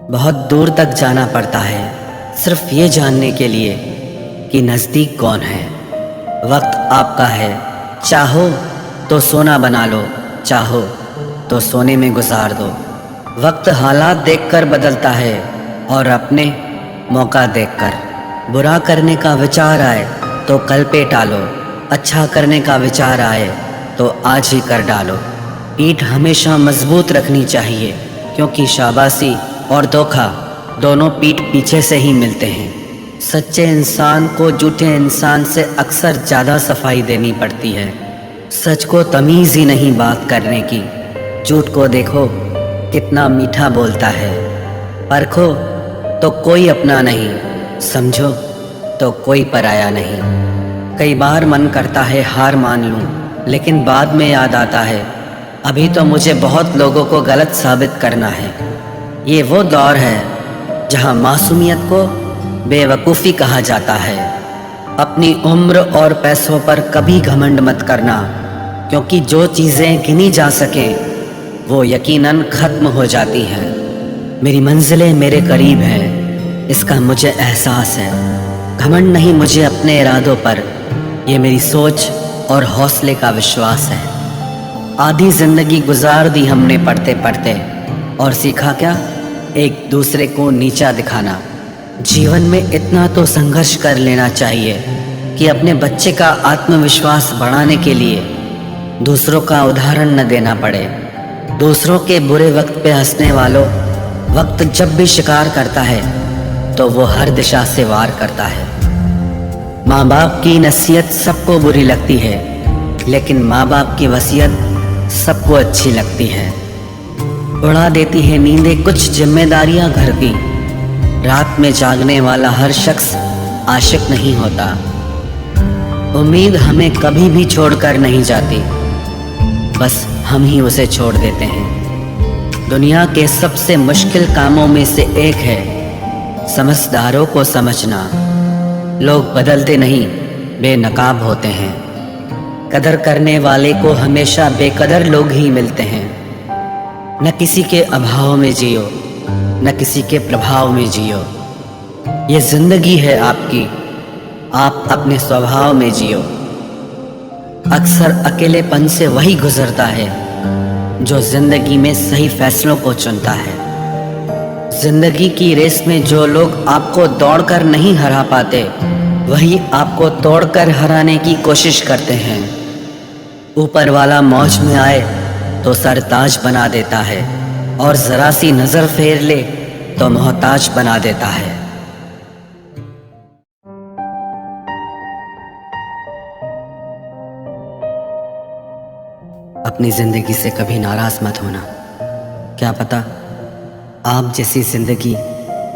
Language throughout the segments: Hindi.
बहुत दूर तक जाना पड़ता है सिर्फ ये जानने के लिए कि नज़दीक कौन है। वक्त आपका है, चाहो तो सोना बना लो, चाहो तो सोने में गुजार दो। वक्त हालात देखकर बदलता है और अपने मौका देखकर। बुरा करने का विचार आए तो कल पे टालो, अच्छा करने का विचार आए तो आज ही कर डालो। पीठ हमेशा मजबूत रखनी चाहिए क्योंकि शाबाशी और धोखा दोनों पीठ पीछे से ही मिलते हैं। सच्चे इंसान को झूठे इंसान से अक्सर ज़्यादा सफाई देनी पड़ती है। सच को तमीज़ ही नहीं बात करने की। झूठ को देखो कितना मीठा बोलता है। परखो तो कोई अपना नहीं, समझो तो कोई पराया नहीं। कई बार मन करता है हार मान लूं, लेकिन बाद में याद आता है अभी तो मुझे बहुत लोगों को गलत साबित करना है। ये वो दौर है जहां मासूमियत को बेवकूफ़ी कहा जाता है। अपनी उम्र और पैसों पर कभी घमंड मत करना, क्योंकि जो चीज़ें गिनी जा सकें वो यकीनन ख़त्म हो जाती हैं। मेरी मंजिलें मेरे करीब हैं, इसका मुझे एहसास है। घमंड नहीं मुझे अपने इरादों पर, ये मेरी सोच और हौसले का विश्वास है। आधी ज़िंदगी गुजार दी हमने पढ़ते पढ़ते, और सीखा क्या? एक दूसरे को नीचा दिखाना। जीवन में इतना तो संघर्ष कर लेना चाहिए कि अपने बच्चे का आत्मविश्वास बढ़ाने के लिए दूसरों का उदाहरण न देना पड़े। दूसरों के बुरे वक्त पे हंसने वालों, वक्त जब भी शिकार करता है तो वो हर दिशा से वार करता है। माँ बाप की नसीहत सबको बुरी लगती है, लेकिन माँ बाप की वसीयत सबको अच्छी लगती है। उड़ा देती है नींदें कुछ जिम्मेदारियां घर की। रात में जागने वाला हर शख्स आशिक नहीं होता। उम्मीद हमें कभी भी छोड़कर नहीं जाती, बस हम ही उसे छोड़ देते हैं। दुनिया के सबसे मुश्किल कामों में से एक है समझदारों को समझना। लोग बदलते नहीं, बेनकाब होते हैं। कदर करने वाले को हमेशा बेकदर लोग ही मिलते हैं। न किसी के अभाव में जियो, न किसी के प्रभाव में जियो। ये जिंदगी है आपकी, आप अपने स्वभाव में जियो। अक्सर अकेलेपन से वही गुजरता है जो जिंदगी में सही फैसलों को चुनता है। जिंदगी की रेस में जो लोग आपको दौड़कर नहीं हरा पाते, वही आपको तोड़कर हराने की कोशिश करते हैं। ऊपर वाला मौज में आए तो सरताज बना देता है, और जरा सी नजर फेर ले तो मोहताज बना देता है। अपनी जिंदगी से कभी नाराज मत होना। क्या पता आप जैसी जिंदगी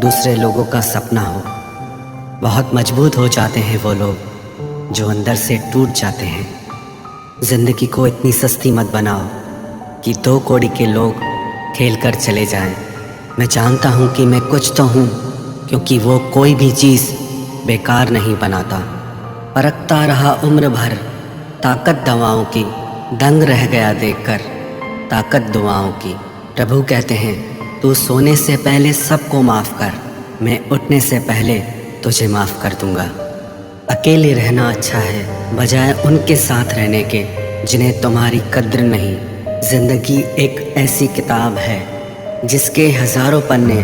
दूसरे लोगों का सपना हो। बहुत मजबूत हो जाते हैं वो लोग जो अंदर से टूट जाते हैं। जिंदगी को इतनी सस्ती मत बनाओ कि 2 कौड़ी के लोग खेल कर चले जाएं। मैं जानता हूँ कि मैं कुछ तो हूँ, क्योंकि वो कोई भी चीज़ बेकार नहीं बनाता। परखता रहा उम्र भर ताकत दवाओं की, दंग रह गया देखकर ताकत दुआओं की। प्रभु कहते हैं तू सोने से पहले सबको माफ़ कर, मैं उठने से पहले तुझे माफ़ कर दूंगा। अकेले रहना अच्छा है बजाय उनके साथ रहने के जिन्हें तुम्हारी कद्र नहीं। जिंदगी एक ऐसी किताब है जिसके हज़ारों पन्ने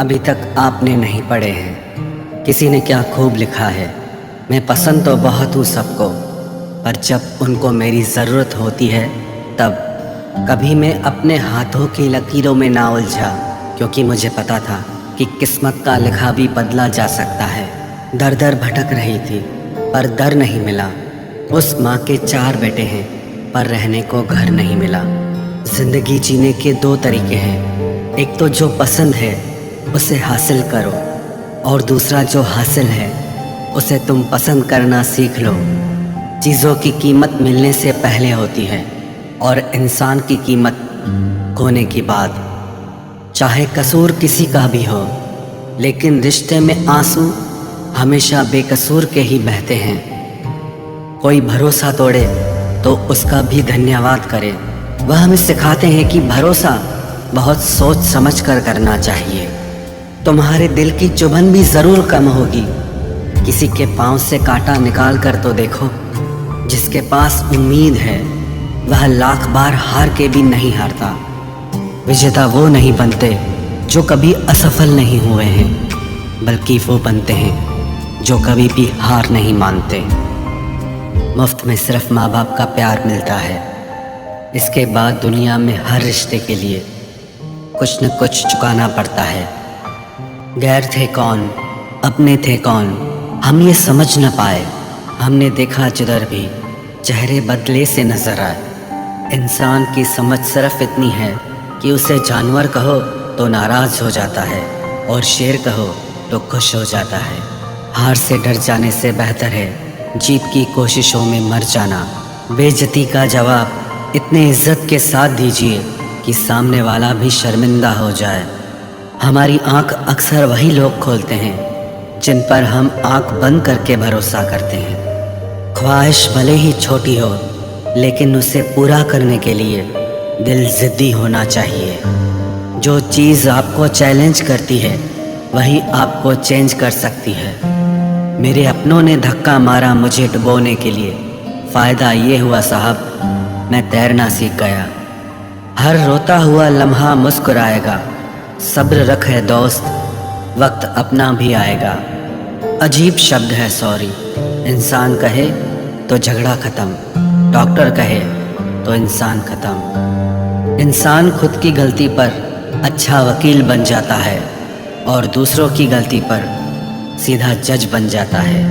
अभी तक आपने नहीं पढ़े हैं। किसी ने क्या खूब लिखा है, मैं पसंद तो बहुत हूँ सबको, पर जब उनको मेरी ज़रूरत होती है तब। कभी मैं अपने हाथों की लकीरों में ना उलझा, क्योंकि मुझे पता था कि किस्मत का लिखा भी बदला जा सकता है। दर दर भटक रही थी पर दर नहीं मिला। उस माँ के 4 बेटे हैं पर रहने को घर नहीं मिला। जिंदगी जीने के 2 तरीके हैं, एक तो जो पसंद है उसे हासिल करो, और दूसरा जो हासिल है उसे तुम पसंद करना सीख लो। चीज़ों की कीमत मिलने से पहले होती है और इंसान की कीमत खोने के बाद। चाहे कसूर किसी का भी हो, लेकिन रिश्ते में आंसू हमेशा बेकसूर के ही बहते हैं। कोई भरोसा तोड़े तो उसका भी धन्यवाद करे। वह हमें सिखाते हैं कि भरोसा बहुत सोच समझ कर करना चाहिए। तुम्हारे दिल की चुभन भी जरूर कम होगी। किसी के पांव से कांटा निकाल कर तो देखो। जिसके पास उम्मीद है वह लाख बार हार के भी नहीं हारता। विजेता वो नहीं बनते जो कभी असफल नहीं हुए हैं, बल्कि वो बनते हैं जो कभी भी हार नहीं मानते। मुफ्त में सिर्फ माँ बाप का प्यार मिलता है। इसके बाद दुनिया में हर रिश्ते के लिए कुछ न कुछ चुकाना पड़ता है। गैर थे कौन, अपने थे कौन, हम ये समझ न पाए। हमने देखा जिधर भी चेहरे बदले से नजर आए। इंसान की समझ सिर्फ इतनी है कि उसे जानवर कहो तो नाराज हो जाता है और शेर कहो तो खुश हो जाता है। हार से डर जाने से बेहतर है जीत की कोशिशों में मर जाना। बेइज्जती का जवाब इतने इज्जत के साथ दीजिए कि सामने वाला भी शर्मिंदा हो जाए। हमारी आंख अक्सर वही लोग खोलते हैं जिन पर हम आंख बंद करके भरोसा करते हैं। ख्वाहिश भले ही छोटी हो, लेकिन उसे पूरा करने के लिए दिल जिद्दी होना चाहिए। जो चीज़ आपको चैलेंज करती है वही आपको चेंज कर सकती है। मेरे अपनों ने धक्का मारा मुझे डुबोने के लिए। फ़ायदा ये हुआ साहब, मैं तैरना सीख गया। हर रोता हुआ लम्हा मुस्कुराएगा। सब्र रखे दोस्त, वक्त अपना भी आएगा। अजीब शब्द है सॉरी। इंसान कहे तो झगड़ा ख़त्म, डॉक्टर कहे तो इंसान ख़त्म। इंसान खुद की गलती पर अच्छा वकील बन जाता है और दूसरों की गलती पर सीधा जज बन जाता है।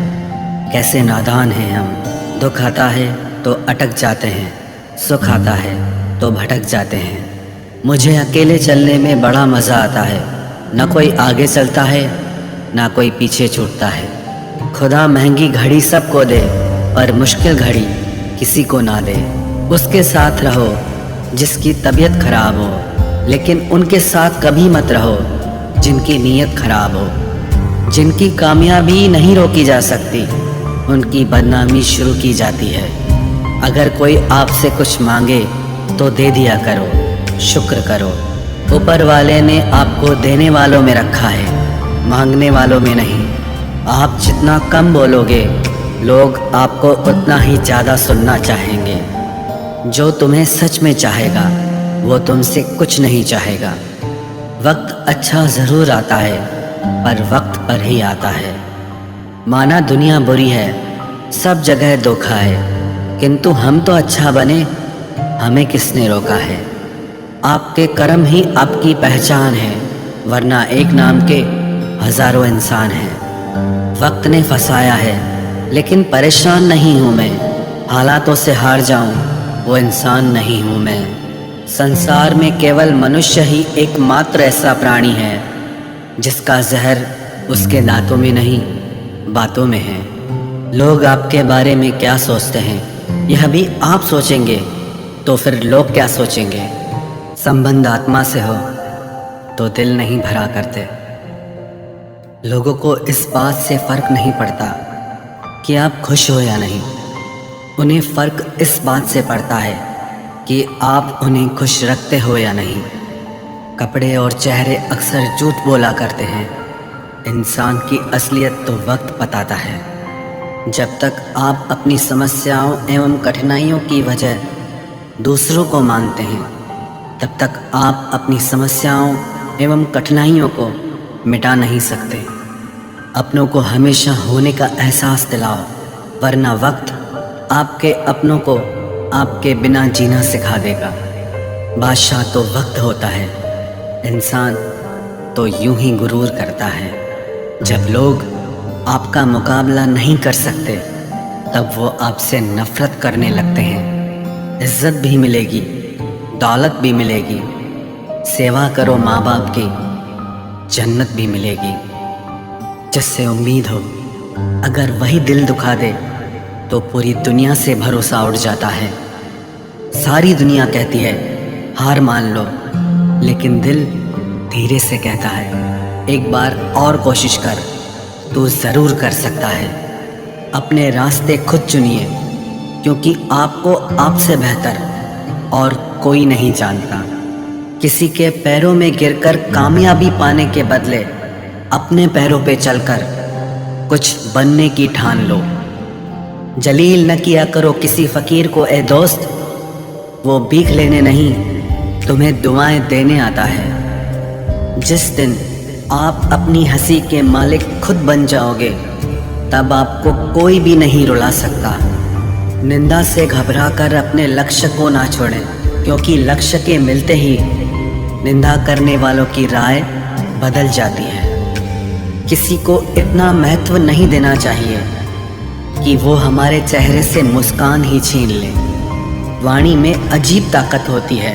कैसे नादान हैं हम। दुख आता है तो अटक जाते हैं, सुख आता है तो भटक जाते हैं। मुझे अकेले चलने में बड़ा मज़ा आता है। न कोई आगे चलता है ना कोई पीछे छूटता है। खुदा महंगी घड़ी सबको दे पर मुश्किल घड़ी किसी को ना दे। उसके साथ रहो जिसकी तबीयत खराब हो, लेकिन उनके साथ कभी मत रहो जिनकी नीयत खराब हो। जिनकी कामयाबी नहीं रोकी जा सकती, उनकी बदनामी शुरू की जाती है। अगर कोई आपसे कुछ मांगे तो दे दिया करो, शुक्र करो। ऊपर वाले ने आपको देने वालों में रखा है, मांगने वालों में नहीं। आप जितना कम बोलोगे, लोग आपको उतना ही ज़्यादा सुनना चाहेंगे। जो तुम्हें सच में चाहेगा वो तुमसे कुछ नहीं चाहेगा। वक्त अच्छा ज़रूर आता है, पर वक्त पर ही आता है। माना दुनिया बुरी है, सब जगह धोखा है, किंतु हम तो अच्छा बने, हमें किसने रोका है। आपके कर्म ही आपकी पहचान है, वरना एक नाम के हजारों इंसान हैं। वक्त ने फंसाया है, लेकिन परेशान नहीं हूँ मैं। हालातों से हार जाऊँ वो इंसान नहीं हूँ मैं। संसार में केवल मनुष्य ही एकमात्र ऐसा प्राणी है जिसका जहर उसके दांतों में नहीं, बातों में है। लोग आपके बारे में क्या सोचते हैं यह भी आप सोचेंगे तो फिर लोग क्या सोचेंगे। संबंध आत्मा से हो तो दिल नहीं भरा करते। लोगों को इस बात से फर्क नहीं पड़ता कि आप खुश हो या नहीं। उन्हें फर्क इस बात से पड़ता है कि आप उन्हें खुश रखते हो या नहीं। कपड़े और चेहरे अक्सर झूठ बोला करते हैं। इंसान की असलियत तो वक्त बताता है। जब तक आप अपनी समस्याओं एवं कठिनाइयों की वजह दूसरों को मानते हैं, तब तक आप अपनी समस्याओं एवं कठिनाइयों को मिटा नहीं सकते। अपनों को हमेशा होने का एहसास दिलाओ, वरना वक्त आपके अपनों को आपके बिना जीना सिखा देगा। बादशाह तो वक्त होता है, इंसान तो यूं ही गुरूर करता है। जब लोग आपका मुकाबला नहीं कर सकते, तब वो आपसे नफरत करने लगते हैं। इज्जत भी मिलेगी, दौलत भी मिलेगी, सेवा करो माँ बाप की, जन्नत भी मिलेगी। जिससे उम्मीद हो, अगर वही दिल दुखा दे तो पूरी दुनिया से भरोसा उड़ जाता है। सारी दुनिया कहती है हार मान लो, लेकिन दिल धीरे से कहता है एक बार और कोशिश कर, तू ज़रूर कर सकता है। अपने रास्ते खुद चुनिए, क्योंकि आपको आपसे बेहतर और कोई नहीं जानता। किसी के पैरों में गिरकर कामयाबी पाने के बदले अपने पैरों पे चलकर कुछ बनने की ठान लो। जलील न किया करो किसी फ़कीर को ए दोस्त, वो भीख लेने नहीं तुम्हें दुआएं देने आता है। जिस दिन आप अपनी हंसी के मालिक खुद बन जाओगे, तब आपको कोई भी नहीं रुला सकता। निंदा से घबराकर अपने लक्ष्य को ना छोड़ें, क्योंकि लक्ष्य के मिलते ही निंदा करने वालों की राय बदल जाती है। किसी को इतना महत्व नहीं देना चाहिए कि वो हमारे चेहरे से मुस्कान ही छीन ले। वाणी में अजीब ताकत होती है।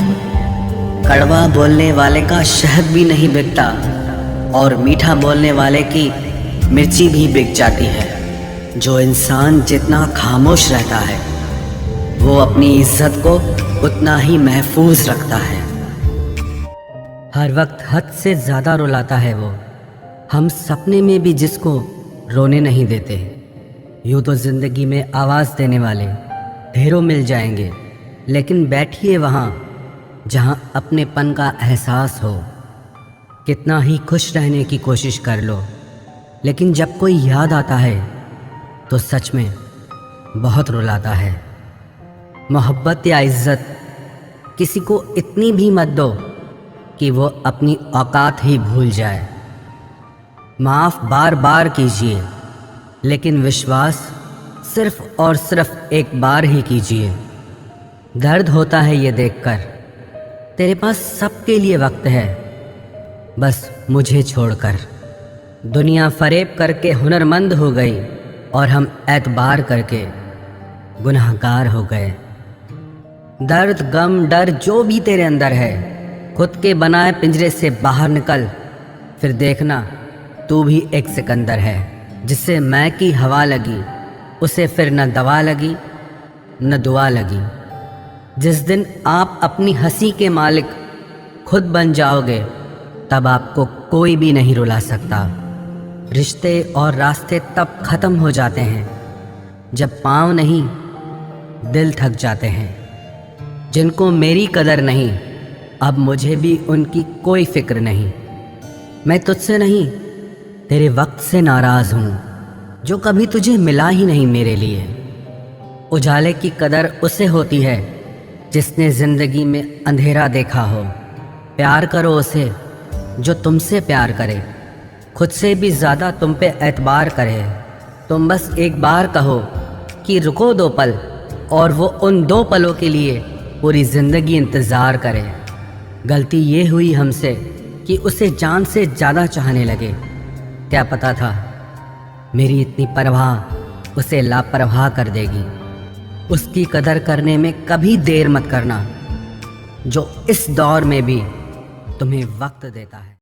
कड़वा बोलने वाले का शहद भी नहीं बिकता और मीठा बोलने वाले की मिर्ची भी बिक जाती है। जो इंसान जितना खामोश रहता है, वो अपनी इज्जत को उतना ही महफूज रखता है। हर वक्त हद से ज़्यादा रुलाता है वो, हम सपने में भी जिसको रोने नहीं देते। यूँ तो ज़िंदगी में आवाज़ देने वाले ढेरों मिल जाएंगे, लेकिन बैठिए वहाँ जहाँ अपनेपन का एहसास हो। कितना ही खुश रहने की कोशिश कर लो, लेकिन जब कोई याद आता है तो सच में बहुत रुलाता है। मोहब्बत या इज़्ज़त किसी को इतनी भी मत दो कि वो अपनी औकात ही भूल जाए। माफ़ बार बार कीजिए, लेकिन विश्वास सिर्फ और सिर्फ एक बार ही कीजिए। दर्द होता है ये देखकर तेरे पास सबके लिए वक्त है, बस मुझे छोड़कर। दुनिया फरेब करके हुनरमंद हो गई और हम एतबार करके गुनाहगार हो गए। दर्द गम डर जो भी तेरे अंदर है, खुद के बनाए पिंजरे से बाहर निकल, फिर देखना तू भी एक सिकंदर है। जिससे मैं की हवा लगी, उसे फिर न दवा लगी न दुआ लगी। जिस दिन आप अपनी हंसी के मालिक खुद बन जाओगे, तब आपको कोई भी नहीं रुला सकता। रिश्ते और रास्ते तब ख़त्म हो जाते हैं जब पाँव नहीं दिल थक जाते हैं। जिनको मेरी कदर नहीं, अब मुझे भी उनकी कोई फिक्र नहीं। मैं तुझसे नहीं तेरे वक्त से नाराज़ हूँ जो कभी तुझे मिला ही नहीं मेरे लिए। उजाले की कदर उसे होती है जिसने ज़िंदगी में अंधेरा देखा हो। प्यार करो उसे जो तुमसे प्यार करे, खुद से भी ज़्यादा तुम पे एतबार करे। तुम बस एक बार कहो कि रुको 2 पल, और वो उन 2 पलों के लिए पूरी ज़िंदगी इंतज़ार करे। गलती ये हुई हमसे कि उसे जान से ज़्यादा चाहने लगे। क्या पता था मेरी इतनी परवाह उसे लापरवाह कर देगी। उसकी कदर करने में कभी देर मत करना, जो इस दौर में भी तुम्हें वक्त देता है।